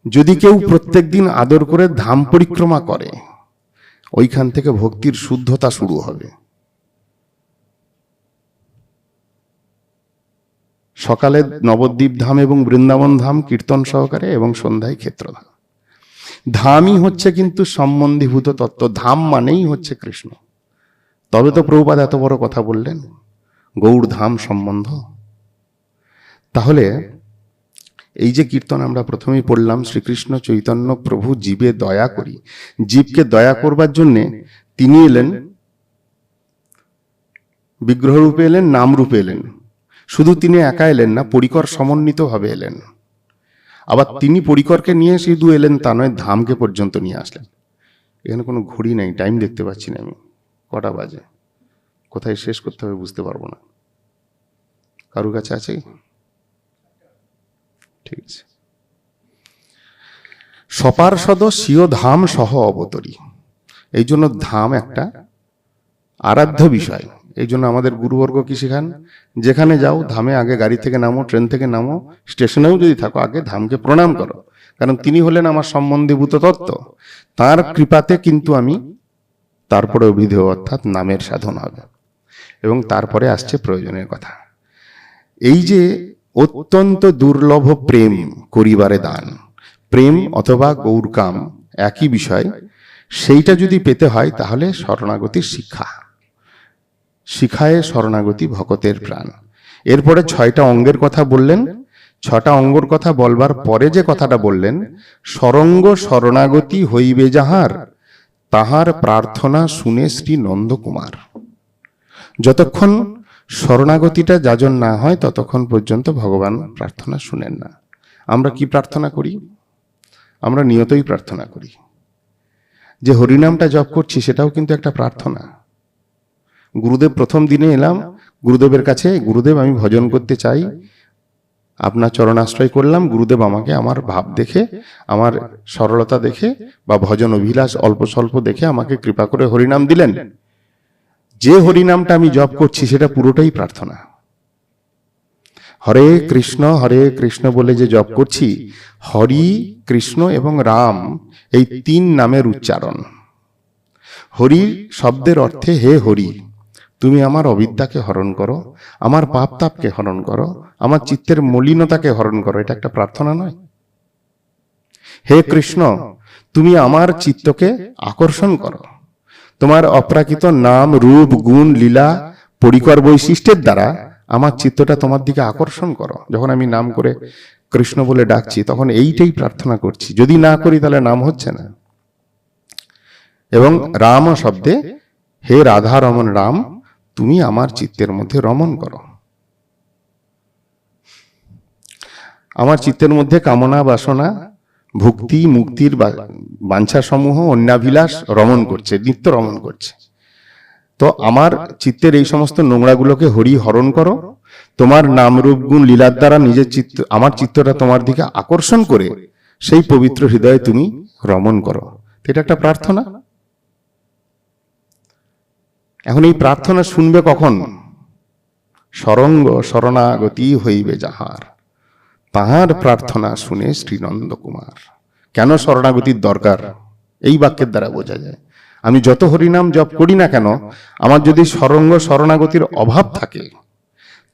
যদি কেউ প্রত্যেক দিন আদর করে ধাম পরিক্রমা করে, ওইখান থেকে ভক্তির শুদ্ধতা শুরু হবে। সকালে নবদ্বীপ ধাম এবং বৃন্দাবন ধাম কীর্তন সহকারে এবং সন্ধ্যায় ক্ষেত্রধাম। ধামই হচ্ছে কিন্তু সম্বন্ধীভূত তত্ত্ব, ধাম মানেই হচ্ছে কৃষ্ণ। তবে তো প্রভুপাদ এত বড় কথা বললেন, গৌড় ধাম সম্বন্ধ। তাহলে এই যে কীর্তন আমরা প্রথমেই পড়লাম, শ্রীকৃষ্ণ চৈতন্য প্রভু জীবে দয়া করি, জীবকে দয়া করবার জন্যে তিনি এলেন, বিগ্রহ রূপে এলেন, নাম রূপে এলেন। শুধু তিনি একা এলেন না, পরিকর সমন্বিত ভাবে এলেন। আবার তিনি পরিকরকে নিয়ে শুধু এলেন তা নয়, ধামকে পর্যন্ত নিয়ে আসলেন। এখানে কোনো ঘড়ি নাই, টাইম দেখতে পাচ্ছি না আমি, কটা বাজে, কোথায় শেষ করতে হবে বুঝতে পারবো না। কারুর কাছে আছে? ঠিক আছে। সপার্ষদ স্বীয় ধাম সহ অবতরী, এই জন্য ধাম একটা আরাধ্য বিষয়। এই জন্য আমাদের গুরুবর্গ কি শেখান, যেখানে যাও ধামে আগে গাড়ি থেকে নামো, ট্রেন থেকে নামো, স্টেশনেও যদি থাকো আগে ধামকে প্রণাম করো, কারণ তিনি হলেন আমার সম্বন্ধীভূত তত্ত্ব। তার কৃপাতে কিন্তু আমি তারপরে অভিধেয় অর্থাৎ নামের সাধন হবে, এবং তারপরে আসছে প্রয়োজনের কথা। এই যে অত্যন্ত দুর্লভ প্রেম করিবারে দান, প্রেম অথবা গৌরকাম একই বিষয়, সেইটা যদি পেতে হয় তাহলে শরণাগতির শিক্ষা, শিখায় শরণাগতি ভকতের প্রাণ। এরপরে 6টা অঙ্গের কথা বললেন। 6টা অঙ্গর কথা বলবার পরে যে কথাটা বললেন, সরঙ্গ শরণাগতি হইবে যাহার, তাহার প্রার্থনা শুনে শ্রী নন্দকুমার। যতক্ষণ শরণাগতিটা যাজন না হয় ততক্ষণ পর্যন্ত ভগবান প্রার্থনা শুনেন না। আমরা কি প্রার্থনা করি? আমরা নিয়তই প্রার্থনা করি। যে হরিনামটা জপ করছি সেটাও কিন্তু একটা প্রার্থনা। গুরুদেব প্রথম দিনে এলাম গুরুদেবের কাছে, গুরুদেব আমি ভজন করতে চাই, আপনার চরণাশ্রয় করলাম। গুরুদেব আমাকে আমার ভাব দেখে, আমার সরলতা দেখে বা ভজন অভিলাষ অল্প স্বল্প দেখে আমাকে কৃপা করে হরিনাম দিলেন। যে হরিনামটা আমি জপ করছি সেটা পুরোটাই প্রার্থনা। হরে কৃষ্ণ বলে যে জপ করছি, হরি, কৃষ্ণ এবং রাম এই 3 নামের উচ্চারণ। হরি শব্দের অর্থে হে হরি, তুমি আমার অবিদ্যাকে হরণ করো, আমার পাপ তাপকে হরণ করো, আমার চিত্তের মলিনতাকে হরণ করো। এটা একটা প্রার্থনা নয়? হে কৃষ্ণ, তুমি আমার চিত্তকে আকর্ষণ করো, তোমার অপ্রাকৃত নাম, রূপ, গুণ, লীলা, পরিকর বৈশিষ্ট্যের দ্বারা আমার চিত্তটা তোমার দিকে আকর্ষণ করো। যখন আমি নাম করে কৃষ্ণ বলে ডাকছি তখন এইটাই প্রার্থনা করছি। যদি না করি তাহলে নাম হচ্ছে না। এবং রাম শব্দে হে রাধা রমন রাম, তুমি আমার চিত্তের মধ্যে রমণ করো। আমার চিত্তের মধ্যে কামনা, বাসনা, ভক্তি, মুক্তির বাঞ্ছা সমূহ, অন্যাভিলাষ রমণ করছে, নিত্য রমণ করছে। তো আমার চিত্তের এই সমস্ত নোংরাগুলোকে হরি হরণ করো, তোমার নাম, রূপ, গুণ, লীলার দ্বারা নিজের চিত্ত, আমার চিত্তটা তোমার দিকে আকর্ষণ করে সেই পবিত্র হৃদয়ে তুমি রমণ করো। এটা একটা প্রার্থনা। এখন এই প্রার্থনা শুনবে কখন? সরঙ্গ শরণাগতি হইবে যাহার, তাহার প্রার্থনা শুনে শ্রীনন্দ কুমার। কেন শরণাগতির দরকার এই বাক্যের দ্বারা বোঝা যায়। আমি যত হরিনাম জপ করি না কেন, আমার যদি শরণাগতির অভাব থাকে,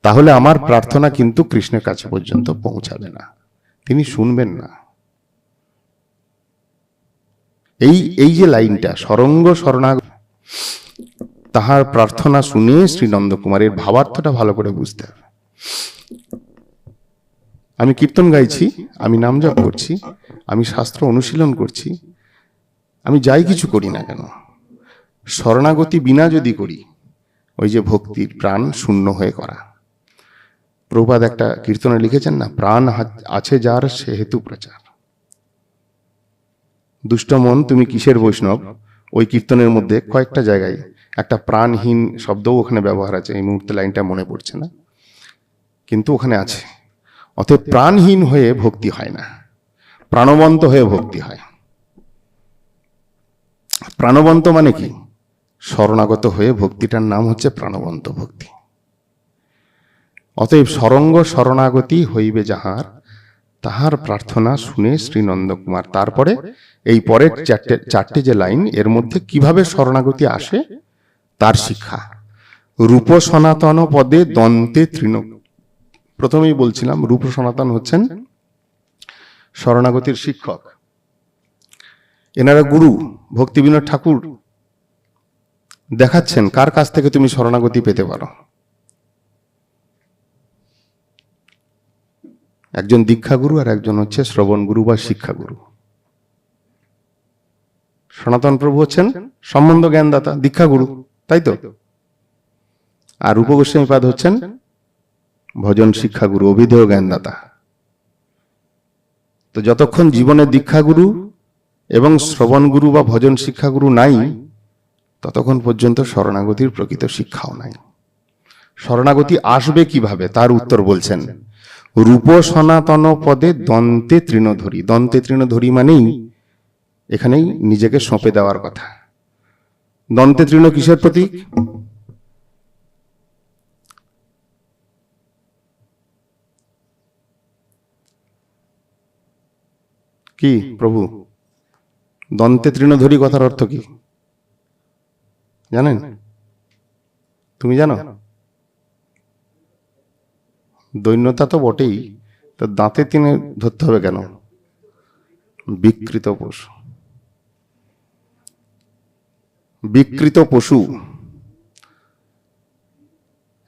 তাহলে আমার প্রার্থনা কিন্তু কৃষ্ণের কাছে পর্যন্ত পৌঁছাবে না, তিনি শুনবেন না। এই যে লাইনটা, শরণাগত তাহার প্রার্থনা শুনে শ্রীনন্দ কুমারের ভাবার্থটা ভালো করে বুঝতে হবে। আমি কীর্তন গাইছি, আমি নাম জপ করছি, আমি শাস্ত্র অনুশীলন করছি, আমি যাই কিছু করি না কেন, শরণাগতি বিনা যদি করি, ওই যে ভক্তির প্রাণ শূন্য হয়ে করা। প্রভুপাদ একটা কীর্তনে লিখেছেন না, প্রাণ আছে যার সে হেতু প্রচার। দুষ্ট মন তুমি কিসের বৈষ্ণব, ওই কীর্তনের মধ্যে কয়েকটা জায়গায় একটা প্রাণহীন শব্দও ওখানে ব্যবহার আছে, এই মুহূর্তে লাইনটা মনে পড়ছে না, কিন্তু ওখানে আছে। অতএব প্রাণহীন হয়ে ভক্তি হয় না, প্রাণবন্ত হয়ে ভক্তি হয়। প্রাণবন্ত মানে কি? শরণাগত হয়ে ভক্তিটার নাম হচ্ছে প্রাণবন্ত ভক্তি। অতএব শরণাগতি হইবে যাহার, তাহার প্রার্থনা শুনে শ্রীনন্দ কুমার। তারপরে এই পরের চারটে যে লাইন, এর মধ্যে কিভাবে শরণাগতি আসে তার শিক্ষা। রূপ সনাতন পদে দন্তে তৃণ। প্রথমেই বলছিলাম রূপ সনাতন হচ্ছেন শরণাগতির শিক্ষক, এনারা গুরু। ভক্তি বিনোদ ঠাকুর দেখাচ্ছেন কার কাছ থেকে তুমি শরণাগতি পেতে পারো। একজন দীক্ষাগুরু আর একজন হচ্ছে শ্রবণ গুরু বা শিক্ষাগুরু। সনাতন প্রভু হচ্ছেন সম্বন্ধ জ্ঞানদাতা, দীক্ষাগুরু, তাই তো? আর রূপ গোস্বামীপাদ হচ্ছেন ভজন শিক্ষাগুরু, অভিধেয় জ্ঞানদাতা। তো যতক্ষণ জীবনে দীক্ষাগুরু এবং শ্রবণ গুরু বা ভজন শিক্ষাগুরু নাই, ততক্ষণ পর্যন্ত শরণাগতির প্রকৃত শিক্ষাও নাই। শরণাগতি আসবে কিভাবে তার উত্তর বলছেন, রূপ সনাতন পদে দন্তে তৃণধরি। দন্তে তৃণধরি মানেই এখানেই নিজেকে সঁপে দেওয়ার কথা। দন্তে তৃণ কিসের প্রতীক? কি প্রভু, দন্তে তৃণধরি কথার অর্থ কি জানেন? তুমি জানো? দৈন্যতা তো বটেই, তো দাঁতে তিনে ধরতে হবে কেন? বিকৃত পশু। বিকৃত পশু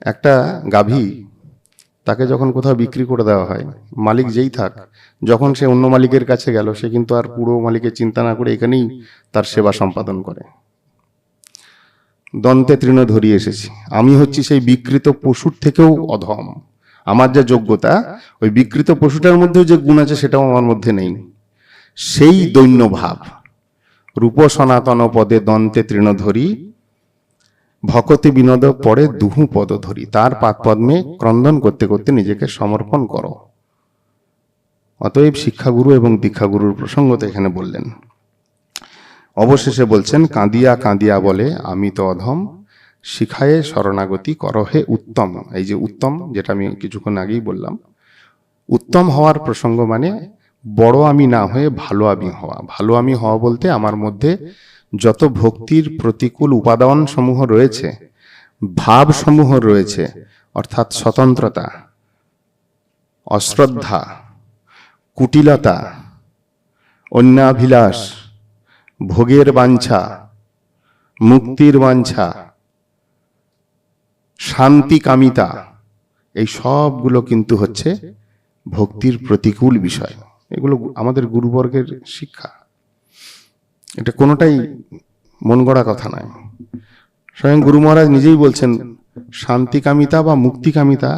একটা গাভী, তাকে যখন কোথাও বিক্রি করে দেওয়া হয়, মালিক যেই থাক, যখন সে অন্য মালিকের কাছে গেল, সে কিন্তু আর পুরো মালিকের চিন্তা না করে এখানেই তার সেবা সম্পাদন করে। দন্তে তৃণ ধরিয়ে এসেছি, আমি হচ্ছি সেই বিকৃত পশুর থেকেও অধম। আমার যে যোগ্যতা, ওই বিকৃত পশুটার মধ্যেও যে গুণ আছে সেটাও আমার মধ্যে নেই। সেই দৈন্য ভাব। রূপ সনাতন পদে দন্তে তৃণ ধরি, ভকতি বিনোদ পরে দুহু পদ ধরি। তার পাদ পদ্মে ক্রন্দন করতে করতে নিজেকে সমর্পণ করো। অতএব শিক্ষাগুরু এবং দীক্ষাগুরুর প্রসঙ্গ তো এখানে বললেন। অবশেষে বলছেন, কাঁদিয়া কাঁদিয়া বলে আমি তো অধম, শিখায়ে শরণাগতি করহে উত্তম। এই যে উত্তম, যেটা আমি কিছুক্ষণ আগেই বললাম, উত্তম হওয়ার প্রসঙ্গ মানে বড় আমি না হয়ে ভালো আমি হওয়া। ভালো আমি হওয়া বলতে আমার মধ্যে যত ভক্তির প্রতিকূল উপাদান সমূহ রয়েছে, ভাব সমূহ রয়েছে, অর্থাৎ স্বতন্ত্রতা, অশ্রদ্ধা, কুটিলতা, অন্যাভিলাষ, ভোগের বাঞ্ছা, মুক্তির বাঞ্ছা, শান্তি কামিতা, এই সবগুলো কিন্তু হচ্ছে ভক্তির প্রতিকূল বিষয়। এগুলো আমাদের গুরুবর্গের শিক্ষা, এটা কোনোটাই মন গড়া কথা নয়। স্বয়ং গুরু মহারাজ নিজেই বলছেন, শান্তিকামিতা বা মুক্তিকামিতা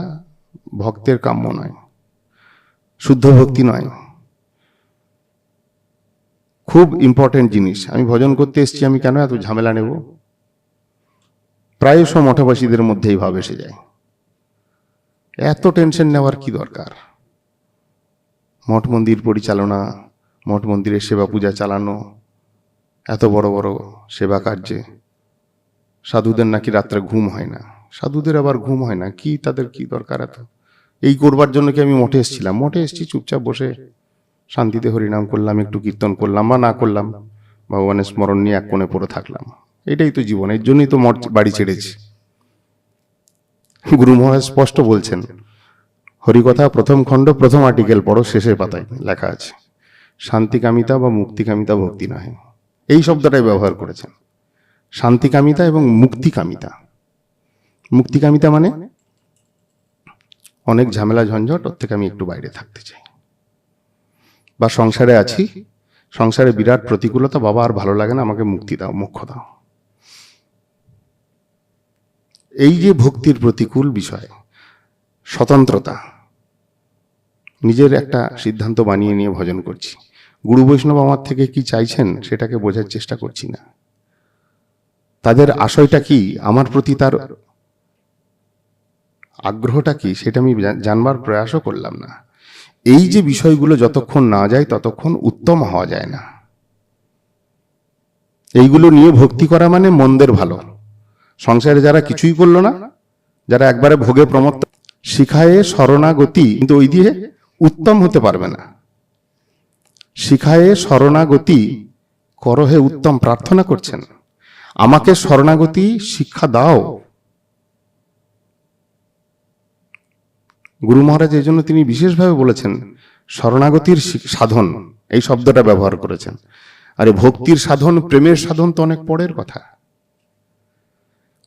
ভক্তের কাম্য নয়, শুদ্ধ ভক্তি নয়। খুব ইম্পর্টেন্ট জিনিস। আমি ভজন করতে এসেছি, আমি কেন এত ঝামেলা নেব? প্রায়শ মঠবাসীদের মধ্যে এই ভাব এসে যায়, এত টেনশন নেওয়ার কি দরকার? মঠ মন্দির পরিচালনা, মঠ মন্দিরের সেবা পূজা চালানো, এত বড় বড় সেবা কার্যে সাধুদের নাকি রাত্রে ঘুম হয় না। সাধুদের আবার ঘুম হয় না, কি তাদের কি দরকার এত? এই করবার জন্য কি আমি মঠে এসেছিলাম? মঠে এসেছি চুপচাপ বসে শান্তিতে হরিনাম করলাম, একটু কীর্তন করলাম বা না করলাম, ভগবানের স্মরণ নিয়ে এক কোণে পড়ে থাকলাম। এটাই তো জীবন, এর জন্যই তো মঠ বাড়ি ছেড়েছি। গুরু মহারাজ স্পষ্ট বলছেন, হরিকথা প্রথম খণ্ড প্রথম আর্টিকেল পড়ো, শেষের পাতায় লেখা আছে শান্তিকামিতা বা মুক্তিকামিতা ভক্তি নহে। এই শব্দটাই ব্যবহার করেছেন, শান্তিকামিতা এবং মুক্তিকামিতা। মুক্তিকামিতা মানে অনেক ঝামেলা ঝঞ্ঝট, ওর থেকে আমি একটু বাইরে থাকতে চাই, বা সংসারে আছি, সংসারে বিরাট প্রতিকূলতা, বাবা আর ভালো লাগে না, আমাকে মুক্তি দাও, মোক্ষ দাও। এই যে ভক্তির প্রতিকূল বিষয়, স্বতন্ত্রতা, নিজের একটা সিদ্ধান্ত বানিয়ে নিয়ে ভজন করছি, গুরু বৈষ্ণব আমার থেকে কি চাইছেন সেটাকে বোঝার চেষ্টা করছি না, তাদের আশয়টা কি, আমার প্রতি তার আগ্রহটা কি, সেটা আমি জানবার প্রয়াসও করলাম না। এই যে বিষয়গুলো যতক্ষণ না যায় ততক্ষণ উত্তম হওয়া যায় না। এইগুলো নিয়ে ভক্তি করা মানে মন্দের ভালো। সংসারে যারা কিছুই করলো না, যারা একবারে ভোগে প্রমত্ত, শিখায়ে শরণাগতি, কিন্তু ওই দিয়ে উত্তম হতে পারবে না। শিখায়ে শরণাগতি করহে উত্তম, প্রার্থনা করছেন আমাকে শরণাগতি শিক্ষা দাও। গুরু মহারাজ এই জন্য তিনি বিশেষভাবে বলেছেন শরণাগতির সাধন, এই শব্দটা ব্যবহার করেছেন। আরে ভক্তির সাধন, প্রেমের সাধন তো অনেক পরের কথা।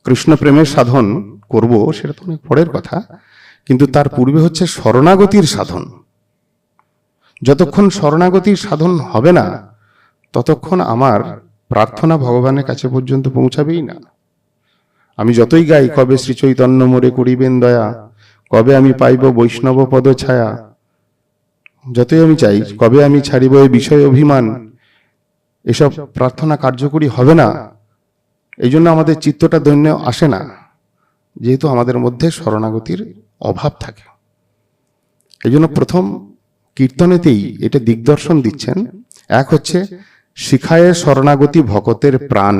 কৃষ্ণ প্রেমের সাধন করব সেটা তো অনেক পরের কথা, কিন্তু তার পূর্বে হচ্ছে শরণাগতির সাধন। যতক্ষণ শরণাগতির সাধন হবে না ততক্ষণ আমার প্রার্থনা ভগবানের কাছে পর্যন্ত পৌঁছাবেই না। আমি যতই গাই কবে শ্রী চৈতন্য মোরে করিবেন দয়া, কবে আমি পাইব বৈষ্ণব পদ ছায়া, যতই আমি চাই কবে আমি ছাড়িব এই বিষয় অভিমান, এসব প্রার্থনা কার্যকরী হবে না। এই জন্য আমাদের চিত্তটা দৈন্য আসে না, যেহেতু আমাদের মধ্যে শরণাগতির অভাব থাকে। এই জন্য প্রথম কীর্তনেতেই এটা দিগদর্শন দিচ্ছেন। এক হচ্ছে শিখায়ে শরণাগতি ভকতের প্রাণ,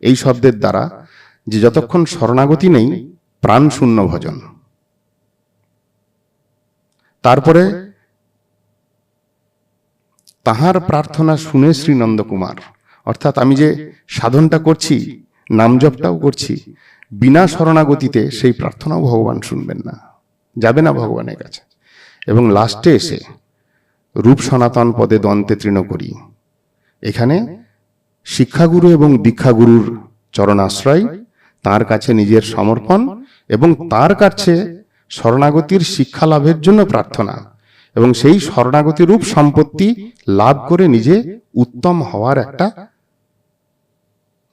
এই শব্দের দ্বারা যে যতক্ষণ শরণাগতি নেই প্রাণ শূন্য ভজন। তারপরে তাহার প্রার্থনা শুনে শ্রী নন্দকুমার, অর্থাৎ আমি যে সাধনটা করছি, নাম জপটাও করছি, বিনা শরণাগতিতে সেই প্রার্থনাও ভগবান শুনবেন না, যাবে না ভগবানের কাছে। এবং লাস্টে এসে রূপ সনাতন পদে দন্তে তৃণ করি, এখানে শিক্ষাগুরু এবং দীক্ষাগুরুর চরণাশ্রয়, তার কাছে নিজের সমর্পণ এবং তার কাছে শরণাগতির শিক্ষা লাভের জন্য প্রার্থনা, এবং সেই শরণাগতি রূপ সম্পত্তি লাভ করে নিজে উত্তম হওয়ার একটা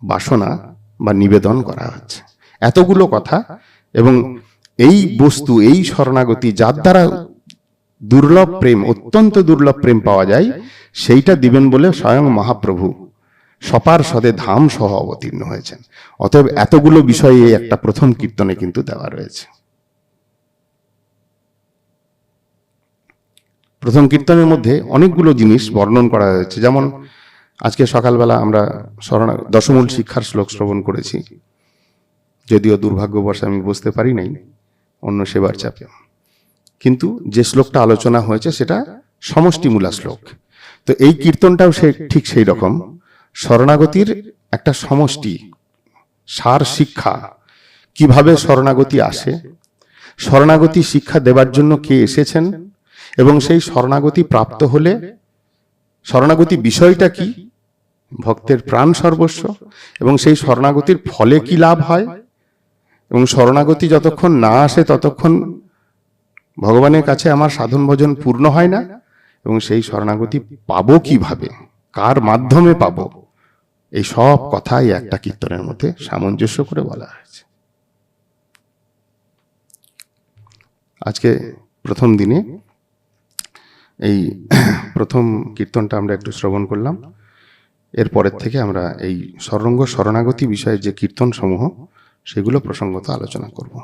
বাসনা বা নিবেদন করা হচ্ছে। এতগুলো কথা, এবং এই বস্তু, এই শরণাগতি যার দ্বারা দুর্লভ প্রেম, অত্যন্ত দুর্লভ প্রেম পাওয়া যায়, সেইটা দিবেন বলে স্বয়ং মহাপ্রভু সপার্ষদে ধাম সহ অবতীর্ণ হয়েছেন। অতএব এতগুলো বিষয়ে একটা প্রথম কীর্তনে কিন্তু দেওয়া রয়েছে। প্রথম কীর্তনের মধ্যে অনেকগুলো জিনিস বর্ণন করা হয়েছে। যেমন আজকে সকালবেলা আমরা দশমূল শিক্ষার শ্লোক শ্রবণ করেছি, যদিও দুর্ভাগ্যবশ আমি বুঝতে পারি নাই অন্য সেবার চাপে, কিন্তু যে শ্লোকটা আলোচনা হয়েছে সেটা সমষ্টিমূলা শ্লোক। তো এই কীর্তনটাও ঠিক সেই রকম, শরণাগতির একটা সমষ্টি, সার শিক্ষা, কিভাবে শরণাগতি আসে, শরণাগতি শিক্ষা দেবার জন্য কে এসেছেন, এবং সেই শরণাগতি প্রাপ্ত হলে শরণাগতি বিষয়টা কি, ভক্তের প্রাণ সর্বস্ব, এবং সেই শরণাগতির ফলে কি লাভ হয়, এবং শরণাগতি যতক্ষণ না আসে ততক্ষণ ভগবানের কাছে আমার সাধন ভজন পূর্ণ হয় না, এবং সেই শরণাগতি পাবো কিভাবে, কার মাধ্যমে পাবো, এই সব কথাই একটা কীর্তনের মধ্যে সামঞ্জস্য করে বলা হয়েছে। আজকে প্রথম দিনে এই প্রথম কীর্তনটা আমরা একটু শ্রবণ করলাম। এরপরের থেকে আমরা এই সরঙ্গ শরণাগতি বিষয়ে যে কীর্তন সমূহ সেগুলো প্রসঙ্গত আলোচনা করব।